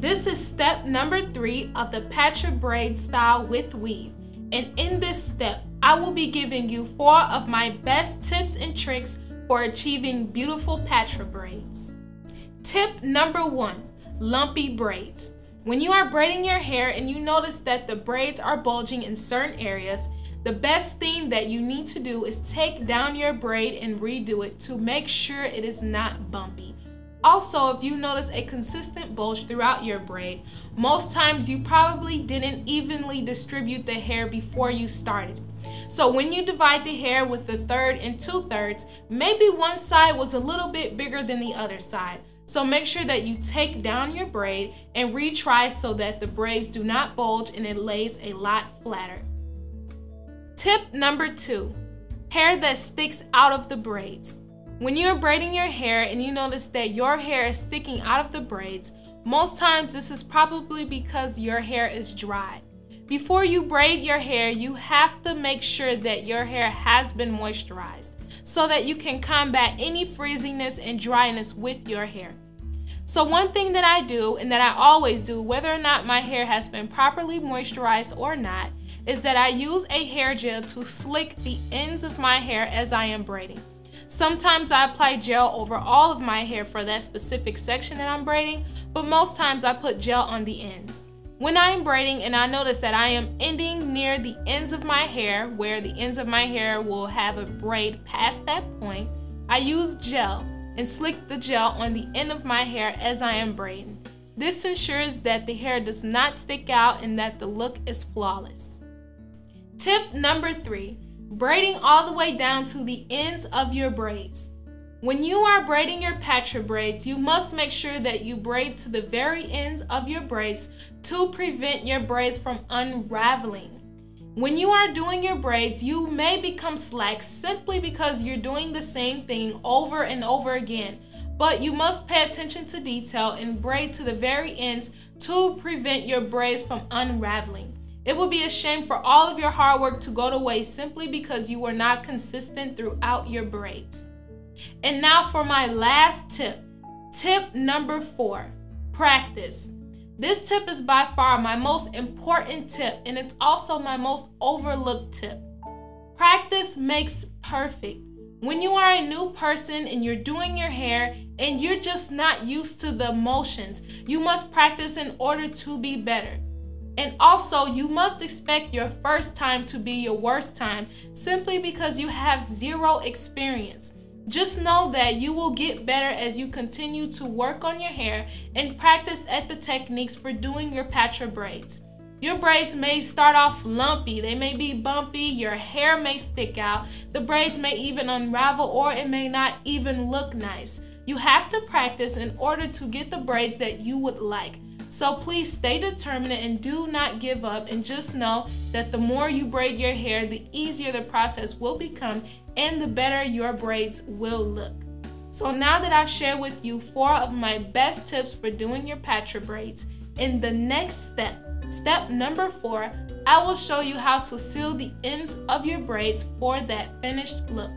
This is step number 3 of the Patra braid style with weave. And in this step, I will be giving you 4 of my best tips and tricks for achieving beautiful Patra braids. Tip number 1, lumpy braids. When you are braiding your hair and you notice that the braids are bulging in certain areas, the best thing that you need to do is take down your braid and redo it to make sure it is not bumpy. Also, if you notice a consistent bulge throughout your braid, most times you probably didn't evenly distribute the hair before you started. So when you divide the hair with the 1/3 and 2/3, maybe one side was a little bit bigger than the other side. So make sure that you take down your braid and retry so that the braids do not bulge and it lays a lot flatter. Tip number 2, hair that sticks out of the braids. When you're braiding your hair and you notice that your hair is sticking out of the braids, most times this is probably because your hair is dry. Before you braid your hair, you have to make sure that your hair has been moisturized so that you can combat any frizziness and dryness with your hair. So one thing that I do, and that I always do, whether or not my hair has been properly moisturized or not, is that I use a hair gel to slick the ends of my hair as I am braiding. Sometimes I apply gel over all of my hair for that specific section that I'm braiding, but most times I put gel on the ends. When I am braiding and I notice that I am ending near the ends of my hair, where the ends of my hair will have a braid past that point, I use gel and slick the gel on the end of my hair as I am braiding. This ensures that the hair does not stick out and that the look is flawless. Tip number 3, braiding all the way down to the ends of your braids. When you are braiding your Patra braids, you must make sure that you braid to the very ends of your braids to prevent your braids from unraveling. When you are doing your braids, you may become slack simply because you're doing the same thing over and over again, but you must pay attention to detail and braid to the very ends to prevent your braids from unraveling. It would be a shame for all of your hard work to go to waste simply because you were not consistent throughout your braids. And now for my last tip. Tip number 4, practice. This tip is by far my most important tip, and it's also my most overlooked tip. Practice makes perfect. When you are a new person and you're doing your hair and you're just not used to the motions, you must practice in order to be better. And also, you must expect your first time to be your worst time simply because you have 0 experience. Just know that you will get better as you continue to work on your hair and practice at the techniques for doing your Patra braids. Your braids may start off lumpy, they may be bumpy, your hair may stick out, the braids may even unravel, or it may not even look nice. You have to practice in order to get the braids that you would like. So please stay determined and do not give up, and just know that the more you braid your hair, the easier the process will become and the better your braids will look. So now that I've shared with you 4 of my best tips for doing your Patra braids, in the next step, step number 4, I will show you how to seal the ends of your braids for that finished look.